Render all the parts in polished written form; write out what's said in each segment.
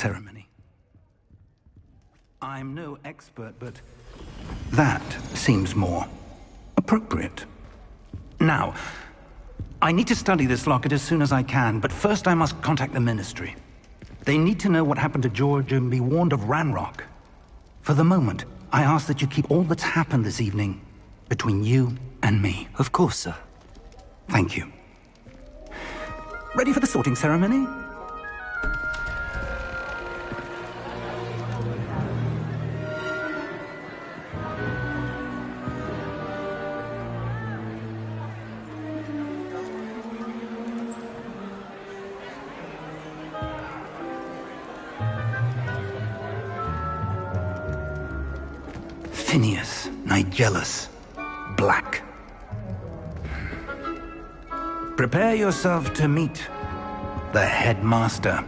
ceremony. I'm no expert, but that seems more appropriate. Now, I need to study this locket as soon as I can, but first I must contact the Ministry. They need to know what happened to George and be warned of Ranrock. For the moment, I ask that you keep all that's happened this evening between you and me. Of course, sir. Thank you. Ready for the sorting ceremony? Phineas, Nigellus, Black. Prepare yourself to meet the headmaster.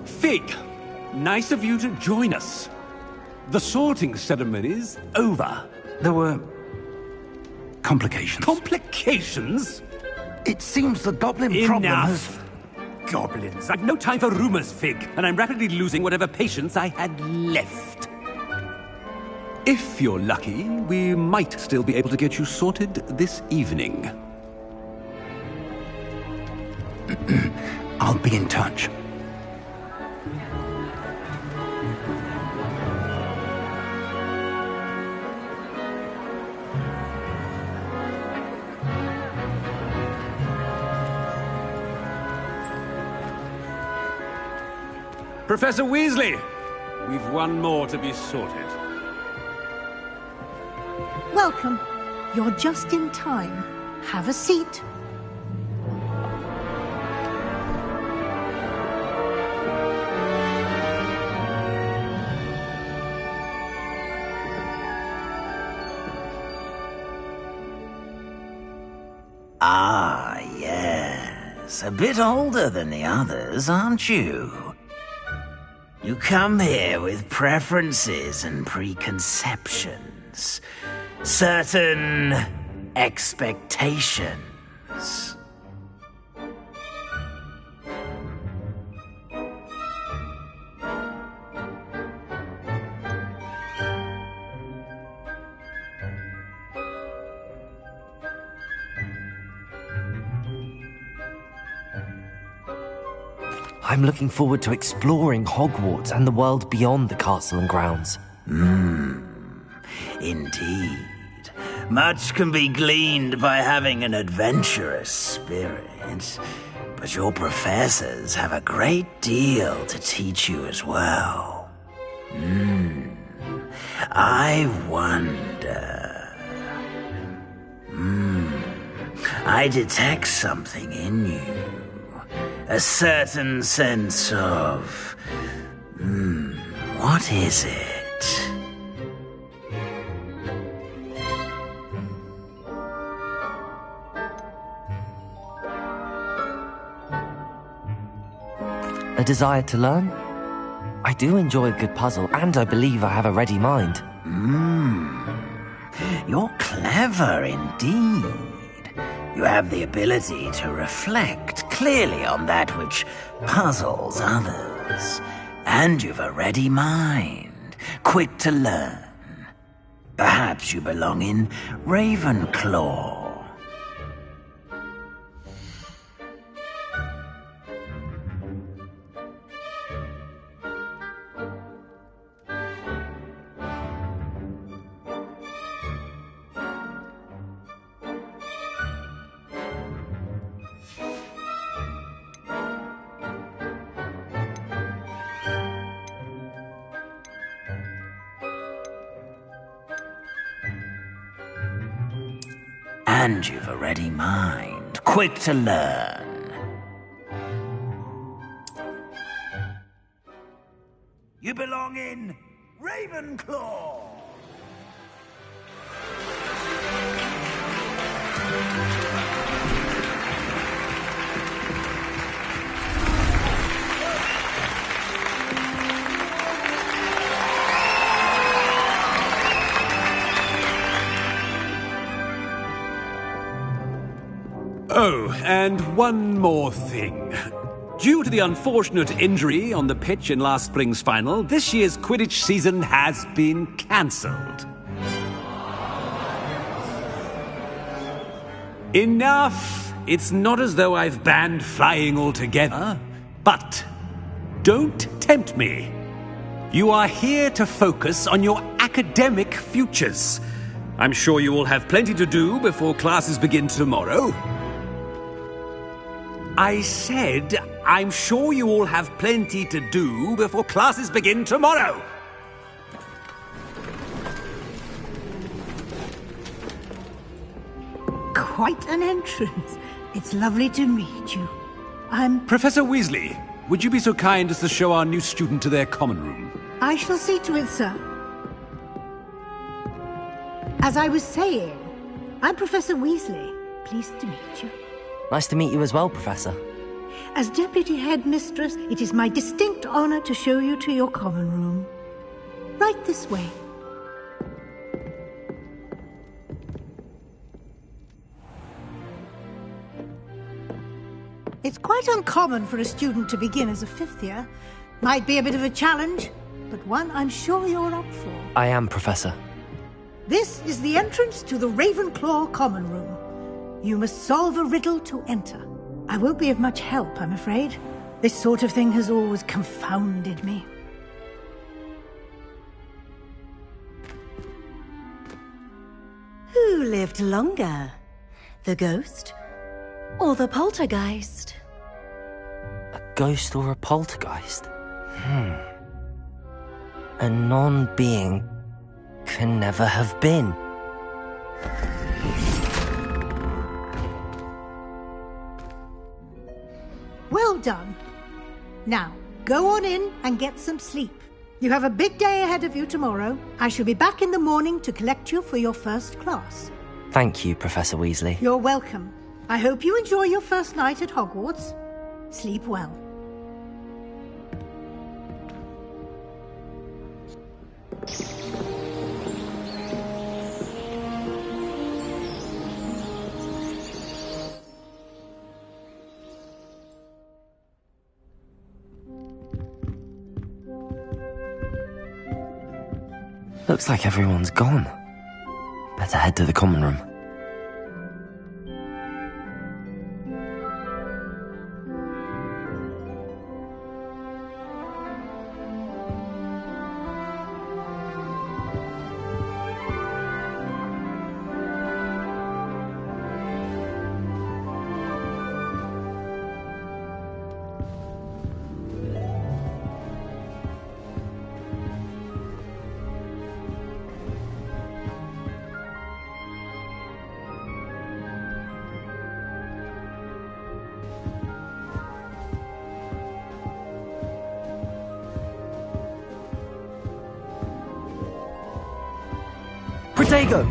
Fig, nice of you to join us. The sorting ceremony's over. There were complications. Complications? It seems the goblin problem has... Enough! Goblins. I've no time for rumors, Fig, and I'm rapidly losing whatever patience I had left. If you're lucky, we might still be able to get you sorted this evening. I'll be in touch. Professor Weasley, we've one more to be sorted. Welcome. You're just in time. Have a seat. Ah, yes. A bit older than the others, aren't you? You come here with preferences and preconceptions. Certain expectations. I'm looking forward to exploring Hogwarts and the world beyond the castle and grounds. Indeed. Much can be gleaned by having an adventurous spirit, but your professors have a great deal to teach you as well. I wonder... I detect something in you. A certain sense of... what is it? A desire to learn? I do enjoy a good puzzle, and I believe I have a ready mind. You're clever indeed. You have the ability to reflect clearly on that which puzzles others. And you've a ready mind, quick to learn. Perhaps you belong in Ravenclaw. And you've a ready mind, quick to learn. You belong in Ravenclaw! Oh, and one more thing. due to the unfortunate injury on the pitch in last spring's final, this year's Quidditch season has been cancelled. Enough! It's not as though I've banned flying altogether, but don't tempt me. You are here to focus on your academic futures. I'm sure you will have plenty to do before classes begin tomorrow. I said, I'm sure you all have plenty to do before classes begin tomorrow. Quite an entrance. It's lovely to meet you. Professor Weasley, would you be so kind as to show our new student to their common room? I shall see to it, sir. As I was saying, I'm Professor Weasley. Pleased to meet you. Nice to meet you as well, Professor. As Deputy Headmistress, it is my distinct honor to show you to your common room. Right this way. It's quite uncommon for a student to begin as a fifth year. Might be a bit of a challenge, but one I'm sure you're up for. I am, Professor. This is the entrance to the Ravenclaw common room. You must solve a riddle to enter. I won't be of much help, I'm afraid. This sort of thing has always confounded me. Who lived longer? The ghost or the poltergeist? A ghost or a poltergeist? A non-being can never have been. Well done. Now, go on in and get some sleep. You have a big day ahead of you tomorrow. I shall be back in the morning to collect you for your first class. Thank you, Professor Weasley. You're welcome. I hope you enjoy your first night at Hogwarts. Sleep well. Looks like everyone's gone. Better head to the common room. Protego!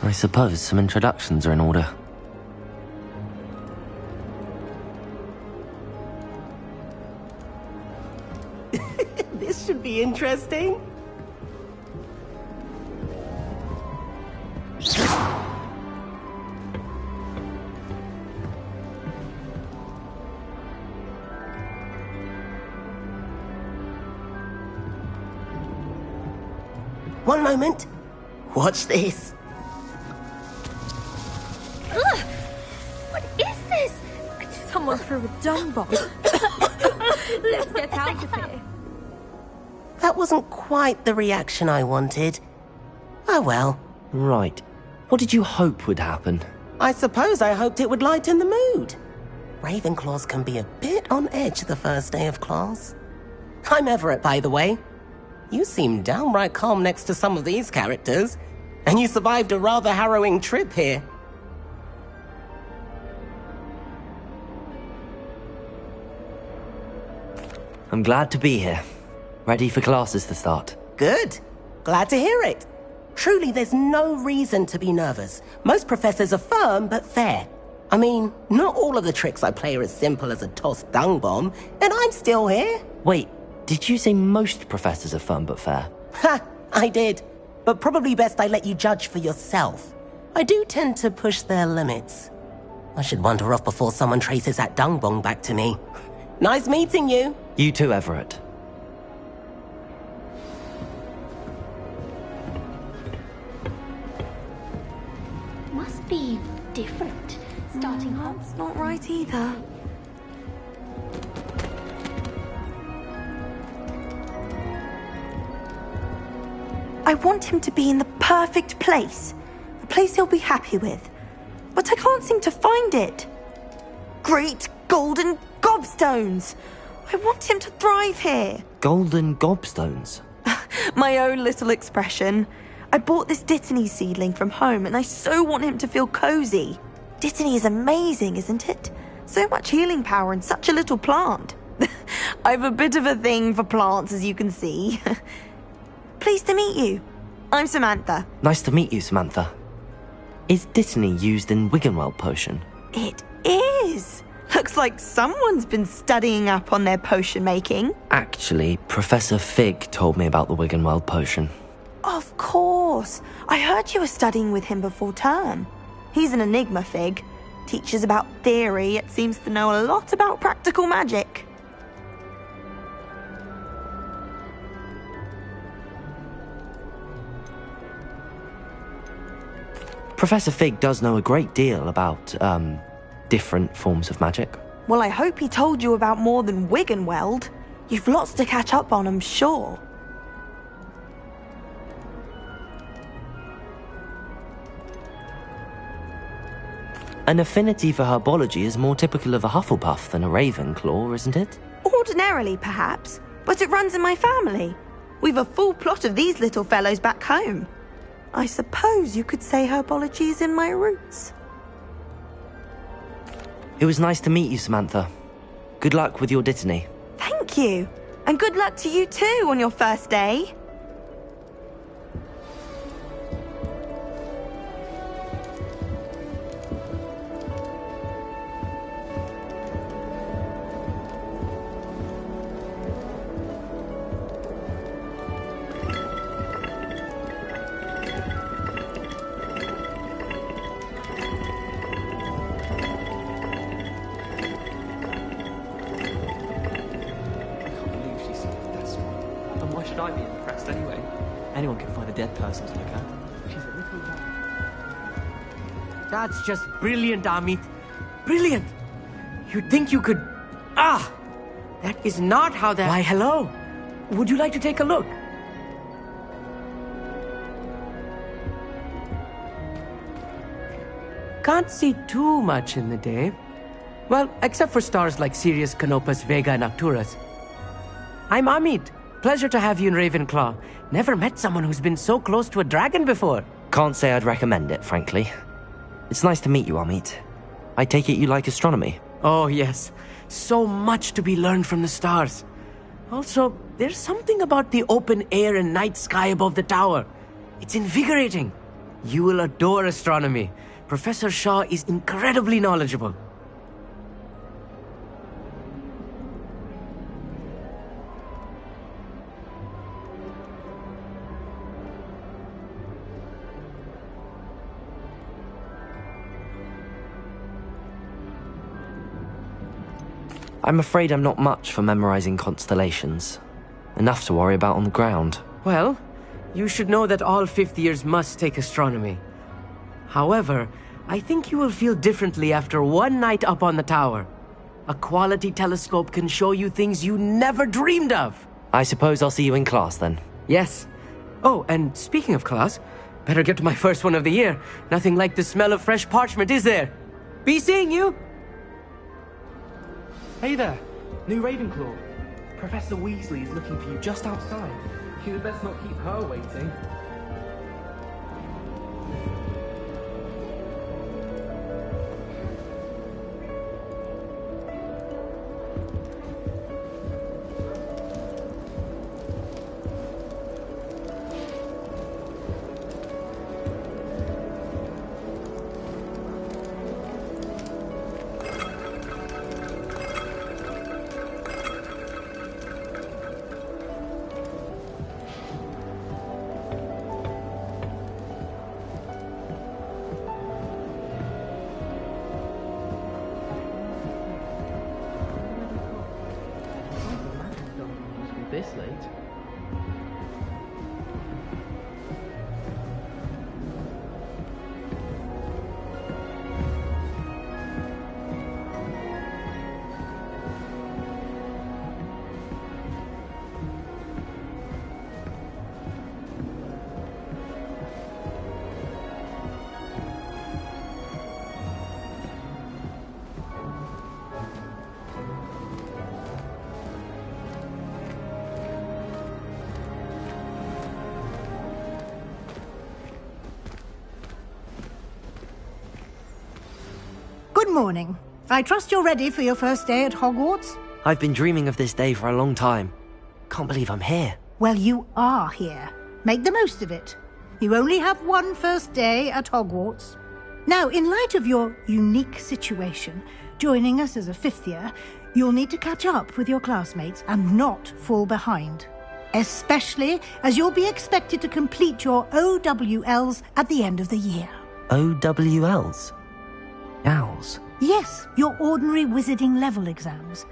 I suppose some introductions are in order. This should be interesting. One moment. Watch this. Ugh! What is this? Someone threw a dung bomb. Let's get out of here. That wasn't quite the reaction I wanted. Oh well. Right. What did you hope would happen? I suppose I hoped it would lighten the mood. Ravenclaws can be a bit on edge the first day of class. I'm Everett, by the way. You seem downright calm next to some of these characters, and you survived a rather harrowing trip here. I'm glad to be here. Ready for classes to start. Good. Glad to hear it. Truly, there's no reason to be nervous. Most professors are firm but fair. I mean, not all of the tricks I play are as simple as a tossed dung bomb, and I'm still here. Wait, did you say most professors are firm but fair? Ha! I did. But probably best I let you judge for yourself. I do tend to push their limits. I should wander off before someone traces that dung bomb back to me. Nice meeting you. You too, Everett. Must be different. Starting That's not right either. I want him to be in the perfect place. A place he'll be happy with. But I can't seem to find it. Great golden gobstones! I want him to thrive here. Golden gobstones? My own little expression. I bought this Dittany seedling from home and I so want him to feel cozy. Dittany is amazing, isn't it? So much healing power in such a little plant. I've a bit of a thing for plants, as you can see. Pleased to meet you. I'm Samantha. Nice to meet you, Samantha. Is Dittany used in Wiggenweld potion? It is. Looks like someone's been studying up on their potion making. Actually, Professor Fig told me about the Wiggenweld potion. Of course. I heard you were studying with him before term. He's an enigma, Fig. Teaches about theory, yet seems to know a lot about practical magic. Professor Fig does know a great deal about, different forms of magic. Well, I hope he told you about more than Wiggenweld. You've lots to catch up on, I'm sure. An affinity for herbology is more typical of a Hufflepuff than a Ravenclaw, isn't it? Ordinarily, perhaps, but it runs in my family. We've a full plot of these little fellows back home. I suppose you could say herbology is in my roots. It was nice to meet you, Samantha. Good luck with your Dittany. Thank you. And good luck to you too on your first day. I be impressed anyway? Anyone can find a dead person to look at. She's a little... That's just brilliant, Amit. Brilliant! You'd think you could... Ah! That is not how that... Why, hello. Would you like to take a look? Can't see too much in the day. Well, except for stars like Sirius, Canopus, Vega, and Arcturus. I'm Amit. Pleasure to have you in Ravenclaw. Never met someone who's been so close to a dragon before. Can't say I'd recommend it, frankly. It's nice to meet you, Amit. I take it you like astronomy? Oh, yes. So much to be learned from the stars. Also, there's something about the open air and night sky above the tower. It's invigorating. You will adore astronomy. Professor Shaw is incredibly knowledgeable. I'm afraid I'm not much for memorizing constellations. Enough to worry about on the ground. Well, you should know that all fifth years must take astronomy. However, I think you will feel differently after one night up on the tower. A quality telescope can show you things you never dreamed of. I suppose I'll see you in class then. Yes. Oh, and speaking of class, better get to my first one of the year. Nothing like the smell of fresh parchment, is there? Be seeing you! Hey there, new Ravenclaw. Professor Weasley is looking for you just outside. You'd best not keep her waiting. This late? Good morning. I trust you're ready for your first day at Hogwarts? I've been dreaming of this day for a long time. Can't believe I'm here. Well, you are here. Make the most of it. You only have one first day at Hogwarts. Now, in light of your unique situation, joining us as a fifth year, you'll need to catch up with your classmates and not fall behind. Especially as you'll be expected to complete your OWLs at the end of the year. OWLs? Owls? Yes, your ordinary wizarding level exams.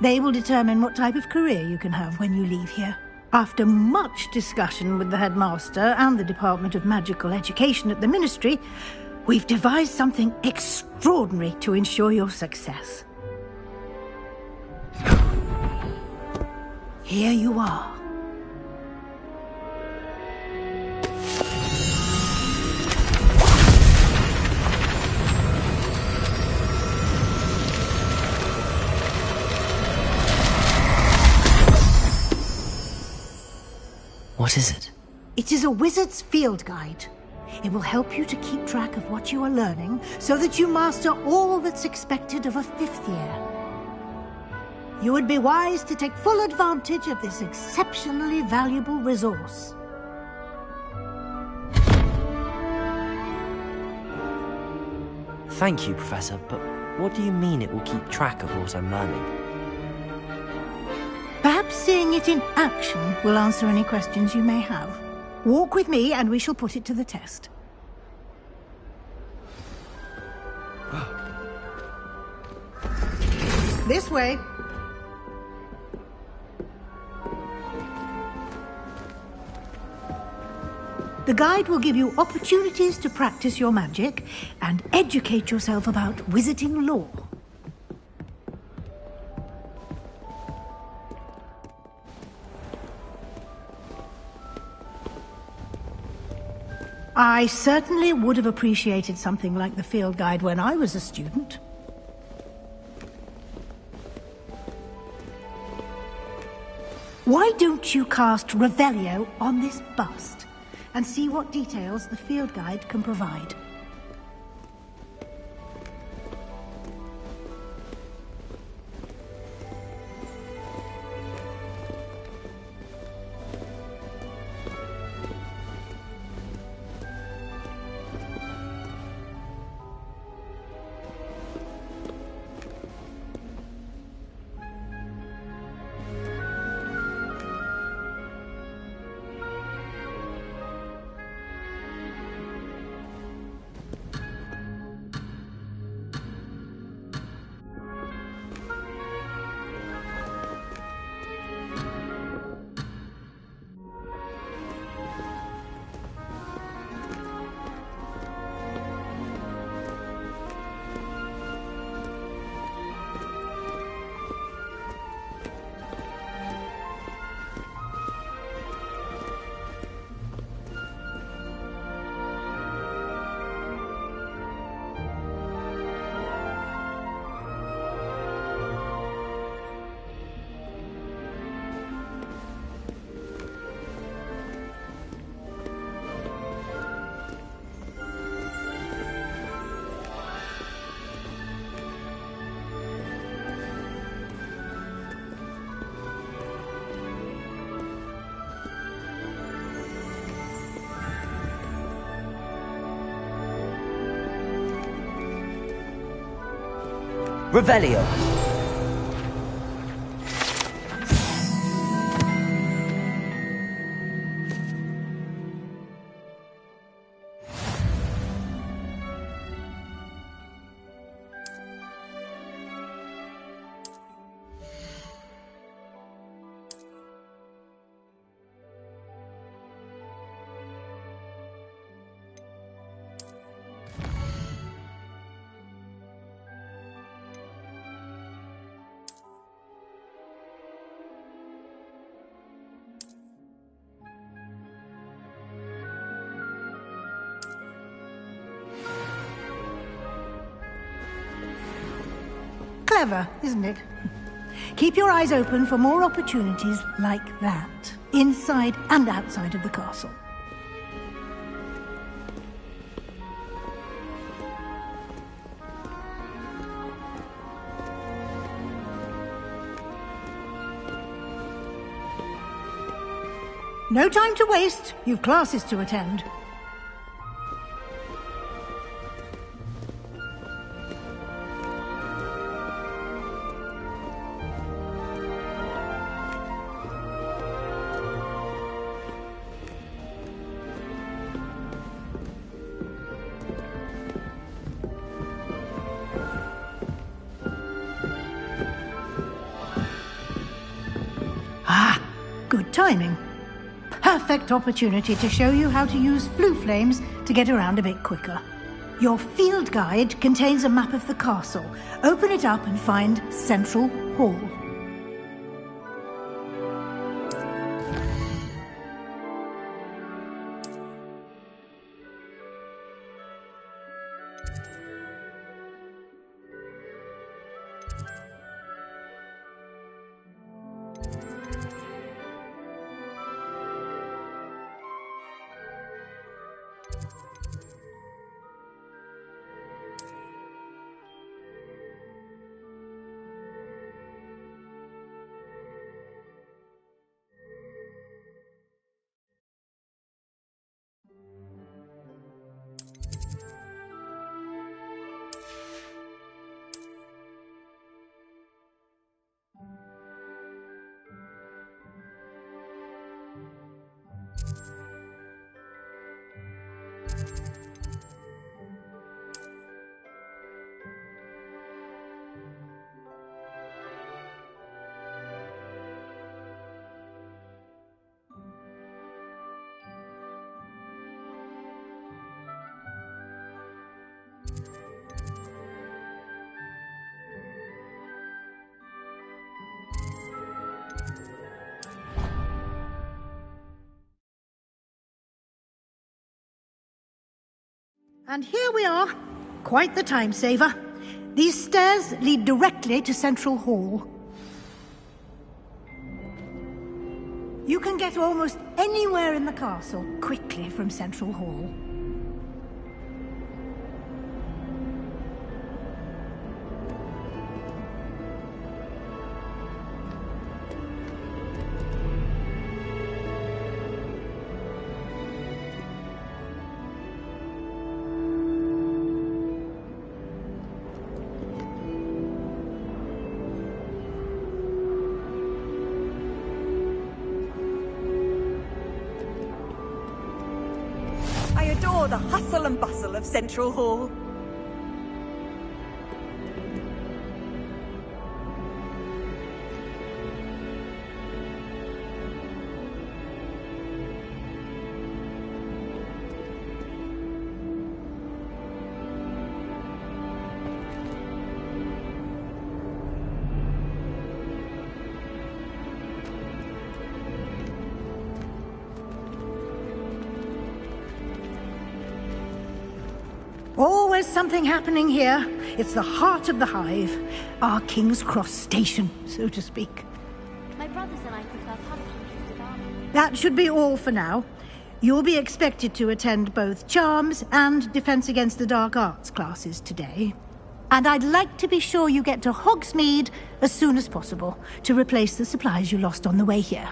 They will determine what type of career you can have when you leave here. After much discussion with the headmaster and the Department of Magical Education at the Ministry, we've devised something extraordinary to ensure your success. Here you are. What is it? It is a wizard's field guide. It will help you to keep track of what you are learning so that you master all that's expected of a fifth year. You would be wise to take full advantage of this exceptionally valuable resource. Thank you, Professor, but what do you mean it will keep track of what I'm learning? Perhaps seeing it in action will answer any questions you may have. Walk with me and we shall put it to the test. This way. The guide will give you opportunities to practice your magic and educate yourself about wizarding lore. I certainly would have appreciated something like the field guide when I was a student. Why don't you cast Revelio on this bust and see what details the field guide can provide? Revelio. Clever, isn't it? Keep your eyes open for more opportunities like that, inside and outside of the castle. No time to waste. You've classes to attend. Ah, good timing. Perfect opportunity to show you how to use flue flames to get around a bit quicker. Your field guide contains a map of the castle. Open it up and find Central Hall. And here we are. Quite the time saver. These stairs lead directly to Central Hall. You can get almost anywhere in the castle quickly from Central Hall. I adore the hustle and bustle of Central Hall. Always something happening here. It's the heart of the hive. Our King's Cross station, so to speak. My brothers and I prefer pumpkins to garlic. That should be all for now. You'll be expected to attend both Charms and Defense Against the Dark Arts classes today. And I'd like to be sure you get to Hogsmeade as soon as possible to replace the supplies you lost on the way here.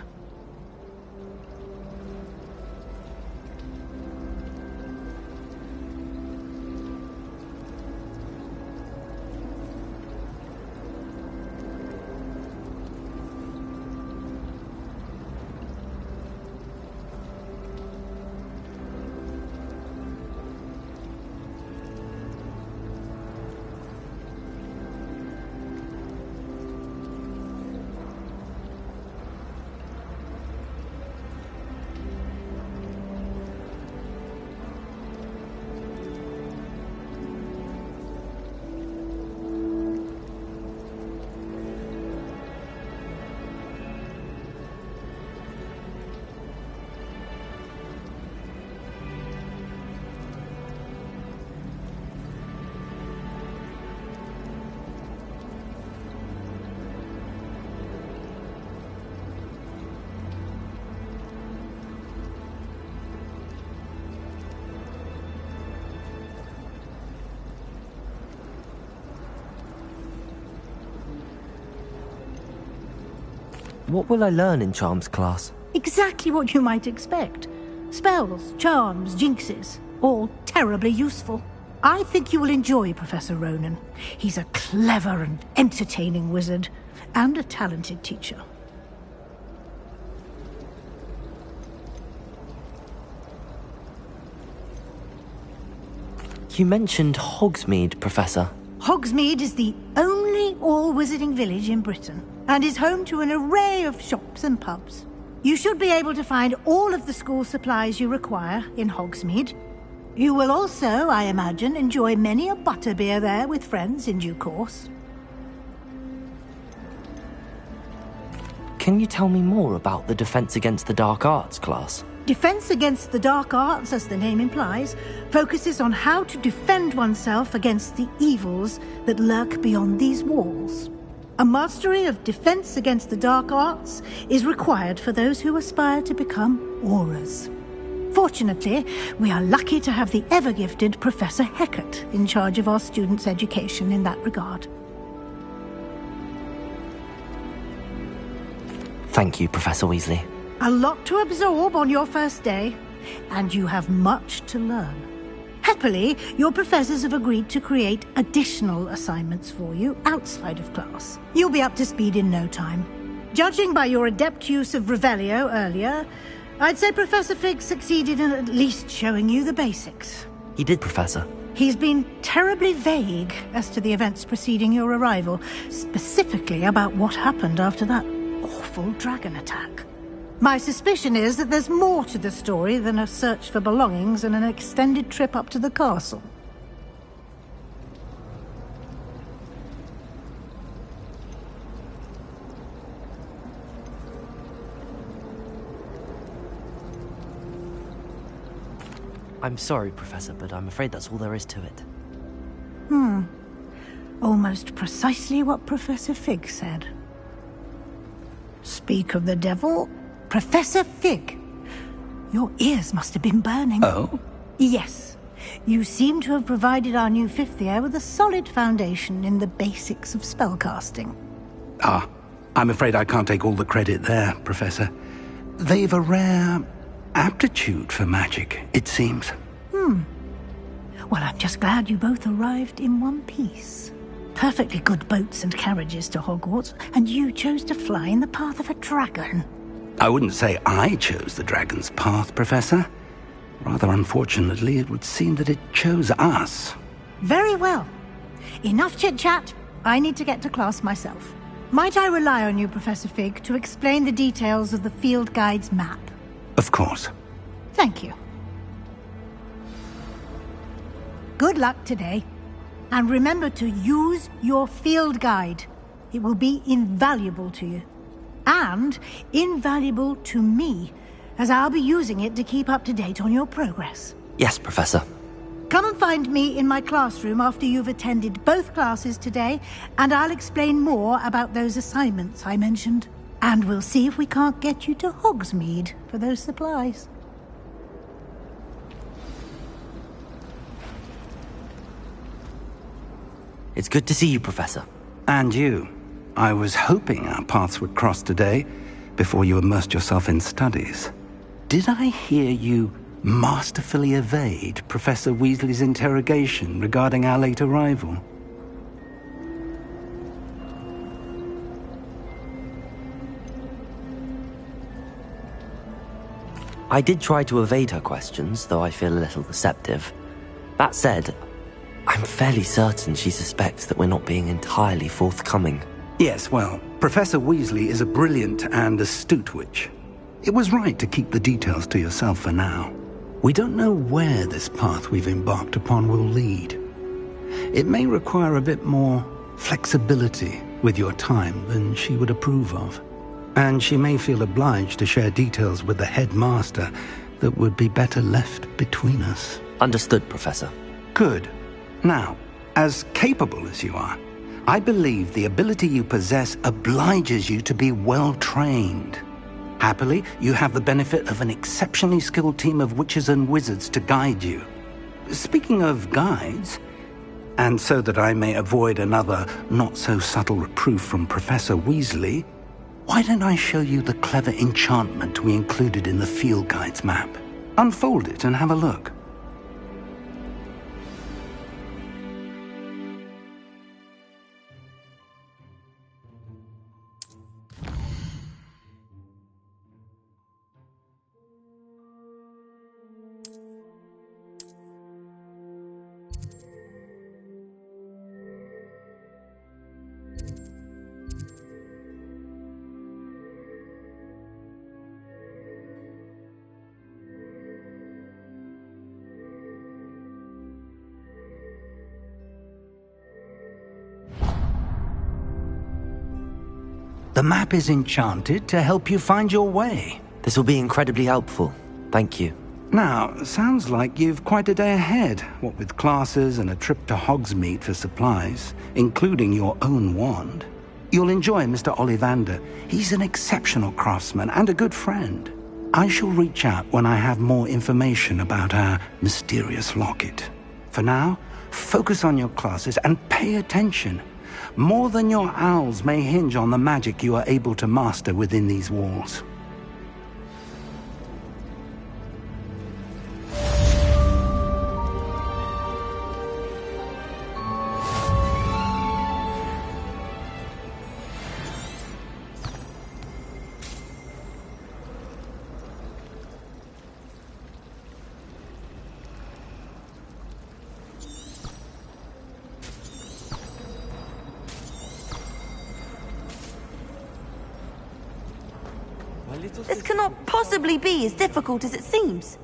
What will I learn in Charms class? Exactly what you might expect. Spells, charms, jinxes, all terribly useful. I think you will enjoy Professor Ronan. He's a clever and entertaining wizard, and a talented teacher. You mentioned Hogsmeade, Professor. Hogsmeade is the only all-wizarding village in Britain, and is home to an array of shops and pubs. You should be able to find all of the school supplies you require in Hogsmeade. You will also, I imagine, enjoy many a butterbeer there with friends in due course. Can you tell me more about the Defense Against the Dark Arts class? Defense Against the Dark Arts, as the name implies, focuses on how to defend oneself against the evils that lurk beyond these walls. A mastery of Defense Against the Dark Arts is required for those who aspire to become Auras. Fortunately, we are lucky to have the ever-gifted Professor Hecat in charge of our students' education in that regard. Thank you, Professor Weasley. A lot to absorb on your first day, and you have much to learn. Happily, your professors have agreed to create additional assignments for you outside of class. You'll be up to speed in no time. Judging by your adept use of Revelio earlier, I'd say Professor Fig succeeded in at least showing you the basics. He did, Professor. He's been terribly vague as to the events preceding your arrival, specifically about what happened after that awful dragon attack. My suspicion is that there's more to the story than a search for belongings and an extended trip up to the castle. I'm sorry, Professor, but I'm afraid that's all there is to it. Almost precisely what Professor Fig said. Speak of the devil, Professor Fig. Your ears must have been burning. Oh? Yes. You seem to have provided our new fifth year with a solid foundation in the basics of spellcasting. I'm afraid I can't take all the credit there, Professor. They've a rare aptitude for magic, it seems. Well, I'm just glad you both arrived in one piece. Perfectly good boats and carriages to Hogwarts, and you chose to fly in the path of a dragon. I wouldn't say I chose the dragon's path, Professor. Rather unfortunately, it would seem that it chose us. Very well. Enough chit-chat. I need to get to class myself. Might I rely on you, Professor Fig, to explain the details of the field guide's map? Of course. Thank you. Good luck today. And remember to use your field guide. It will be invaluable to you. And invaluable to me, as I'll be using it to keep up to date on your progress. Yes, Professor. Come and find me in my classroom after you've attended both classes today, and I'll explain more about those assignments I mentioned. And we'll see if we can't get you to Hogsmeade for those supplies. It's good to see you, Professor. And you. I was hoping our paths would cross today, before you immersed yourself in studies. Did I hear you masterfully evade Professor Weasley's interrogation regarding our late arrival? I did try to evade her questions, though I feel a little deceptive. That said, I'm fairly certain she suspects that we're not being entirely forthcoming. Yes, well, Professor Weasley is a brilliant and astute witch. It was right to keep the details to yourself for now. We don't know where this path we've embarked upon will lead. It may require a bit more flexibility with your time than she would approve of. And she may feel obliged to share details with the headmaster that would be better left between us. Understood, Professor. Good. Now, as capable as you are, I believe the ability you possess obliges you to be well-trained. Happily, you have the benefit of an exceptionally skilled team of witches and wizards to guide you. Speaking of guides, and so that I may avoid another not-so-subtle reproof from Professor Weasley, Why don't I show you the clever enchantment we included in the field guide's map? Unfold it and have a look. The map is enchanted to help you find your way. This will be incredibly helpful. Thank you. Now, sounds like you've quite a day ahead, what with classes and a trip to Hogsmeade for supplies, including your own wand. You'll enjoy Mr. Ollivander. He's an exceptional craftsman and a good friend. I shall reach out when I have more information about our mysterious locket. For now, focus on your classes and pay attention. More than your owls may hinge on the magic you are able to master within these walls. This cannot possibly be as difficult as it seems.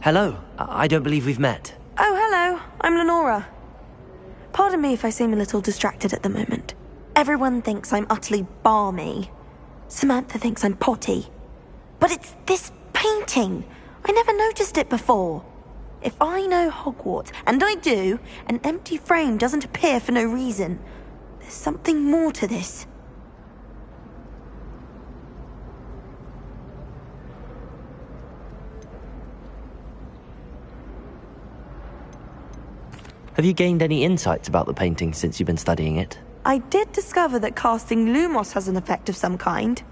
Hello. I don't believe we've met. Oh, hello. I'm Lenora. Pardon me if I seem a little distracted at the moment. Everyone thinks I'm utterly balmy. Samantha thinks I'm potty. But it's this painting. I never noticed it before. If I know Hogwarts, and I do, an empty frame doesn't appear for no reason. There's something more to this. Have you gained any insights about the painting since you've been studying it? I did discover that casting Lumos has an effect of some kind.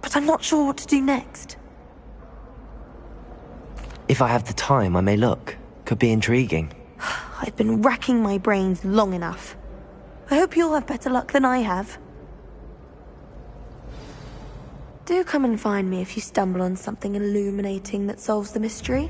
But I'm not sure what to do next. If I have the time, I may look. Could be intriguing. I've been racking my brains long enough. I hope you'll have better luck than I have. Do come and find me if you stumble on something illuminating that solves the mystery.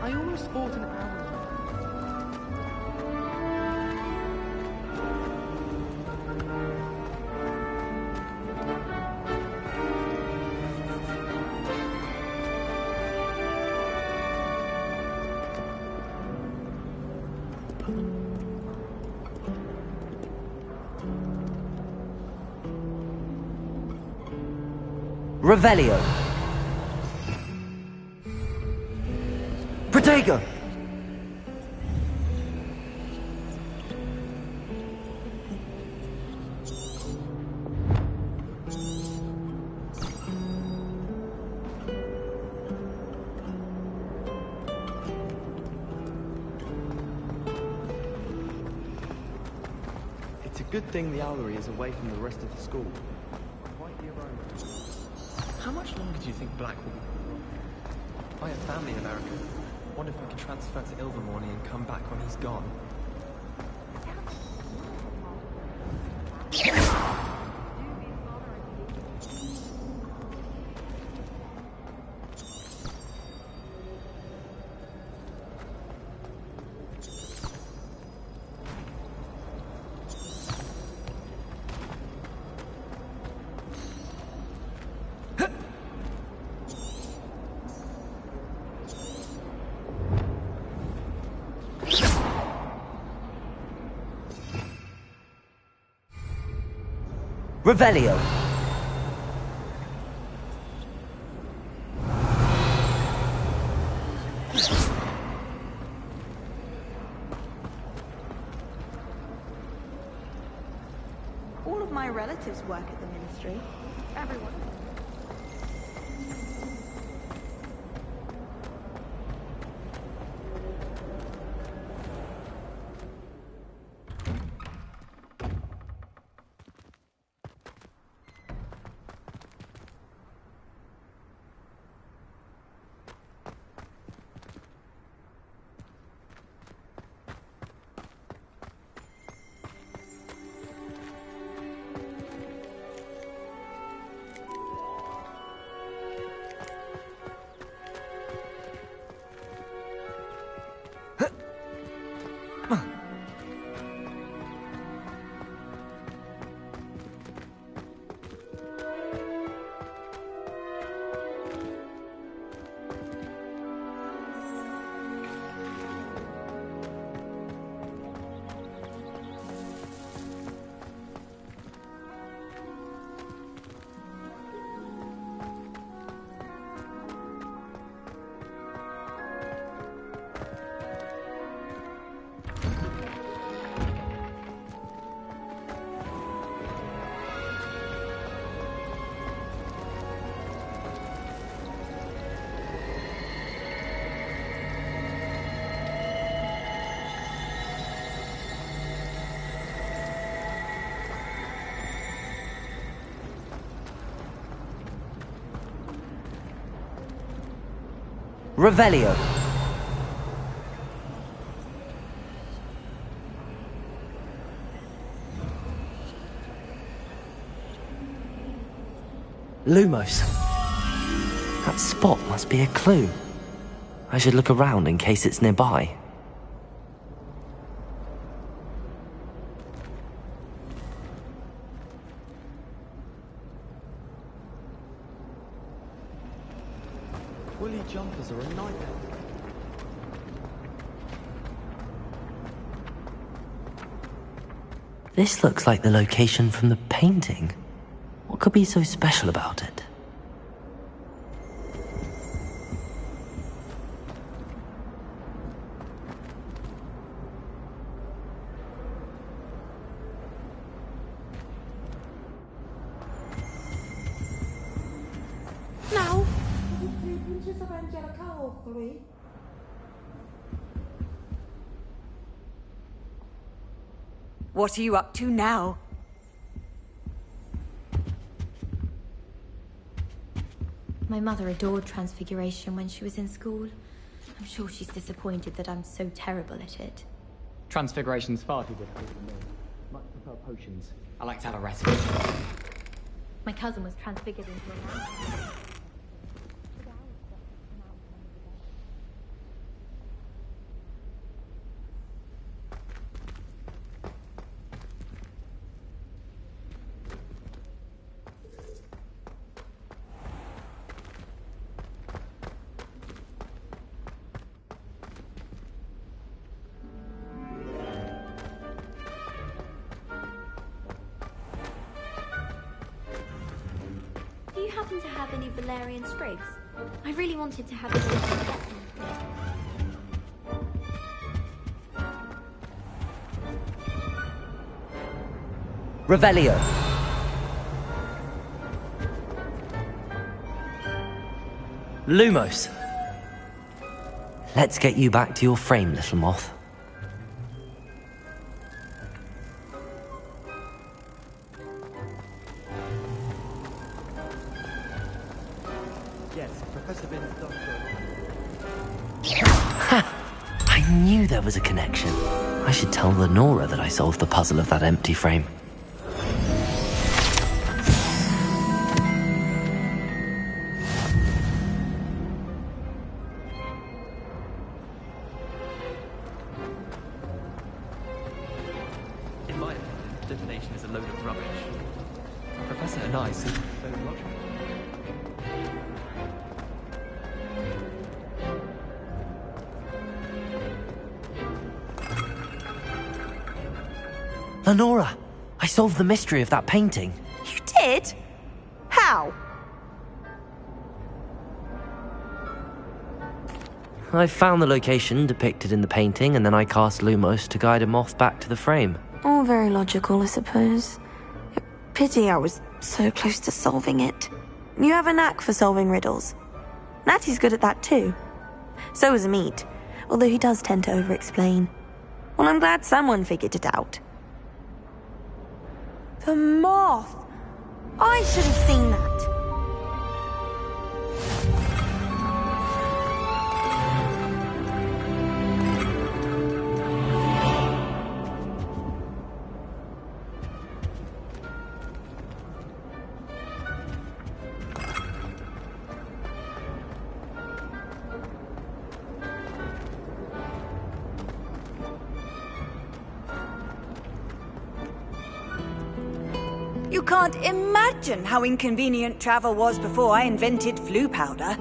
I almost fought an hour. Revelio. Protego. It's a good thing the owlery is away from the rest of the school. Quite the aroma. How much longer do you think Black will be? I have family in America. Wonder if I can transfer to Ilvermorny and come back when he's gone. Revelio. All of my relatives work at the ministry. Everyone. Revelio. Lumos. That spot must be a clue. I should look around in case it's nearby. Woolly jumpers are a nightmare. This looks like the location from the painting. What could be so special about it? Now. What are you up to now? My mother adored Transfiguration when she was in school. I'm sure she's disappointed that I'm so terrible at it. Transfiguration's far too difficult for me. Much prefer potions. I like to have a recipe. My cousin was transfigured into a man. happen to have any valerian sprigs? I really wanted to have a little bit. Revelio. Lumos. Let's get you back to your frame, little moth. Yes, Professor Binns' doctor. I knew there was a connection. I should tell Lenora that I solved the puzzle of that empty frame. In my opinion, divination is a load of rubbish. Professor and I seem very logical. Lenora, I solved the mystery of that painting. You did? How? I found the location depicted in the painting, and then I cast Lumos to guide a moth back to the frame. All very logical, I suppose. Pity I was so close to solving it. You have a knack for solving riddles. Natty's good at that too. So is Amit, although he does tend to over-explain. Well, I'm glad someone figured it out. The moth! I should have seen that. You can't imagine how inconvenient travel was before I invented flu powder.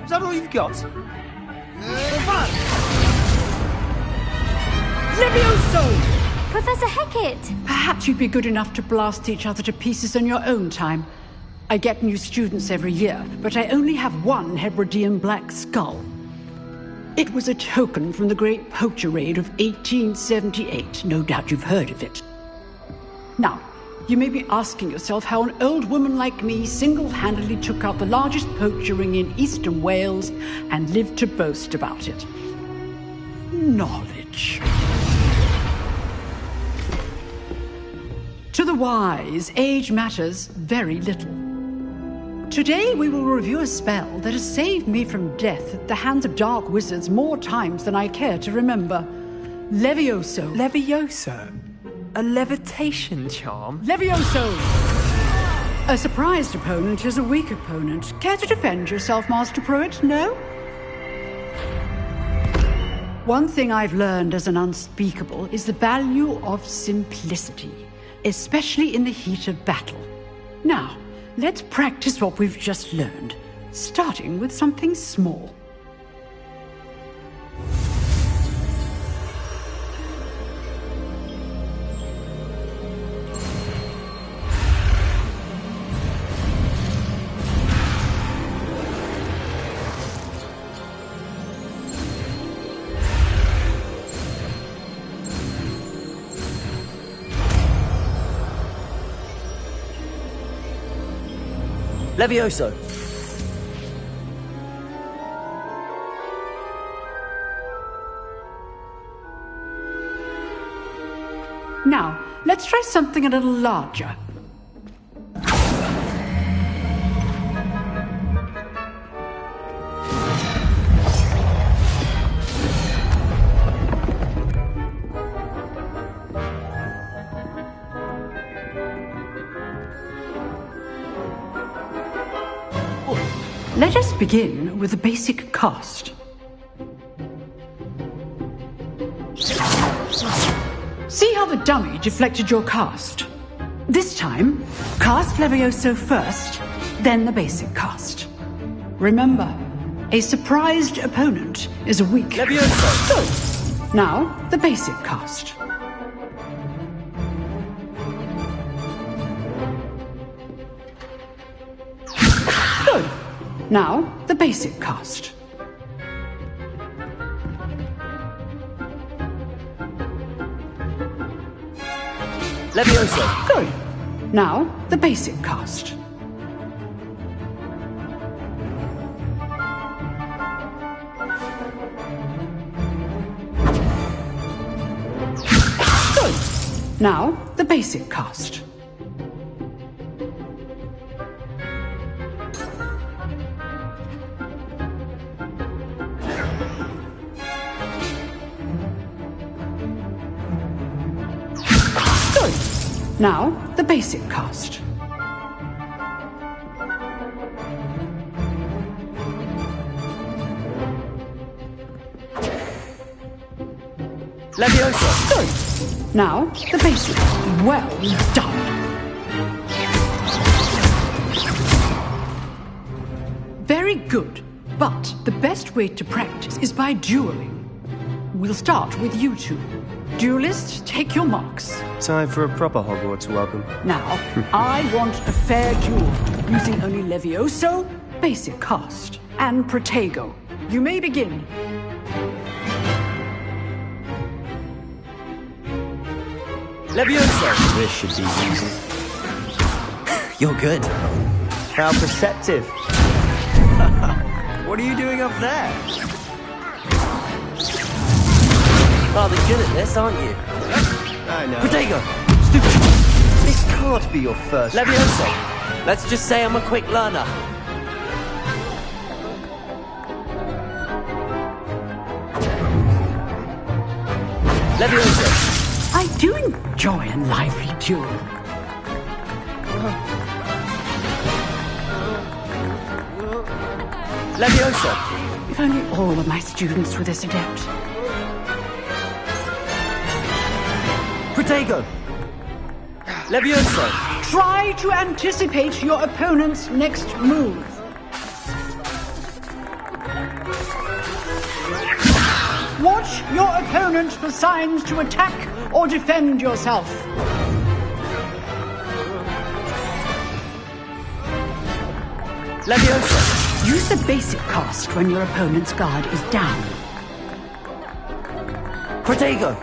Is that all you've got? Levioso! Professor Hecat! Perhaps you'd be good enough to blast each other to pieces in your own time. I get new students every year, but I only have one Hebridean black skull. It was a token from the Great Poacher Raid of 1878. No doubt you've heard of it. Now, you may be asking yourself how an old woman like me single-handedly took out the largest poacher ring in eastern Wales and lived to boast about it. Knowledge. To the wise, age matters very little. Today we will review a spell that has saved me from death at the hands of dark wizards more times than I care to remember. Levioso. Levioso? A levitation charm? Levioso! A surprised opponent is a weak opponent. Care to defend yourself, Master Pruitt? No? One thing I've learned as an unspeakable is the value of simplicity, especially in the heat of battle. Now, let's practice what we've just learned, starting with something small. Levioso! Now, let's try something a little larger. Let us begin with the basic cast. See how the dummy deflected your cast? This time, cast Levioso first, then the basic cast. Remember, a surprised opponent is a weak... Levioso! Good. Now, the basic cast. Good. Now, the basic cast. Levioso! Good. Now, the basic cast. Good. Now, the basic cast. Now, the basic cast. Levioso! Good. Now, the basic. Well done. Very good. But the best way to practice is by dueling. We'll start with you two. Duelists, take your marks. Time for a proper Hogwarts welcome. Now, I want a fair duel, using only Levioso, basic cast, and Protego. You may begin. Levioso! This should be easy. You're good. How perceptive. What are you doing up there? Rather good at this, aren't you? I know. Protego! Stupid! This can't be your first... Levioso! Let's just say I'm a quick learner. Levioso! I do enjoy a lively duel. Levioso! If only all of my students were this adept. Protego! Levioso! Try to anticipate your opponent's next move. Watch your opponent for signs to attack or defend yourself. Levioso! Use the basic cast when your opponent's guard is down. Protego!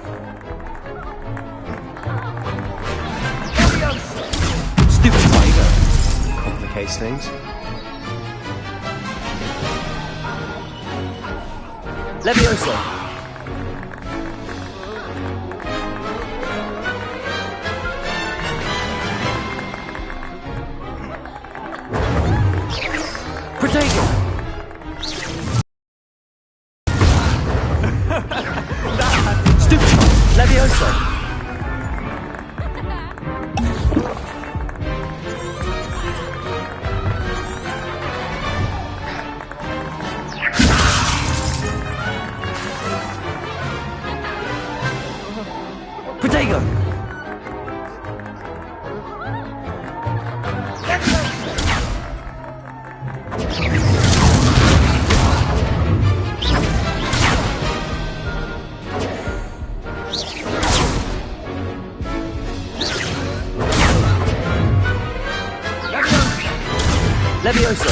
Stupid tiger. Complicates things. Levioso! Levioso!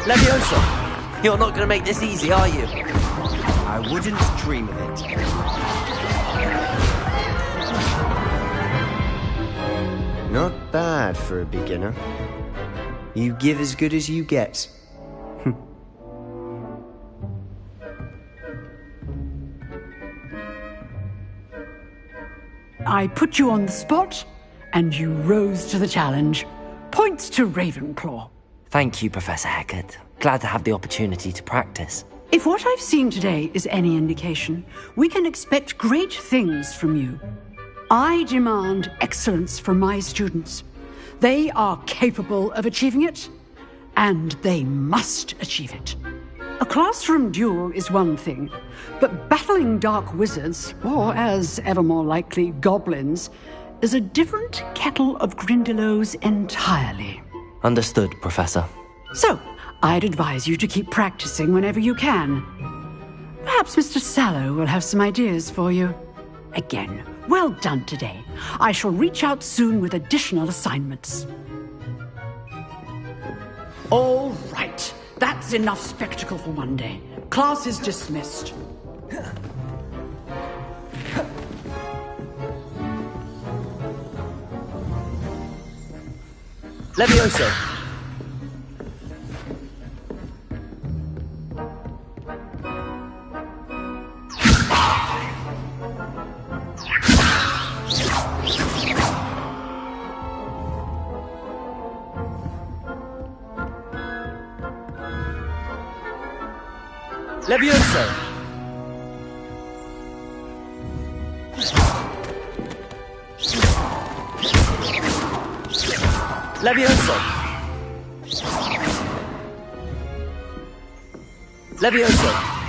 Levioso! You're not going to make this easy, are you? I wouldn't dream of it. Not bad for a beginner. You give as good as you get. I put you on the spot, and you rose to the challenge. Points to Ravenclaw. Thank you, Professor Hecat. Glad to have the opportunity to practice. If what I've seen today is any indication, we can expect great things from you. I demand excellence from my students. They are capable of achieving it, and they must achieve it. A classroom duel is one thing, but battling dark wizards, or as ever more likely, goblins, is a different kettle of Grindylows entirely. Understood, Professor. So, I'd advise you to keep practicing whenever you can. Perhaps Mr. Sallow will have some ideas for you. Again, well done today. I shall reach out soon with additional assignments. All right. That's enough spectacle for one day. Class is dismissed. Levioso! Levioso! Levioso! Levioso!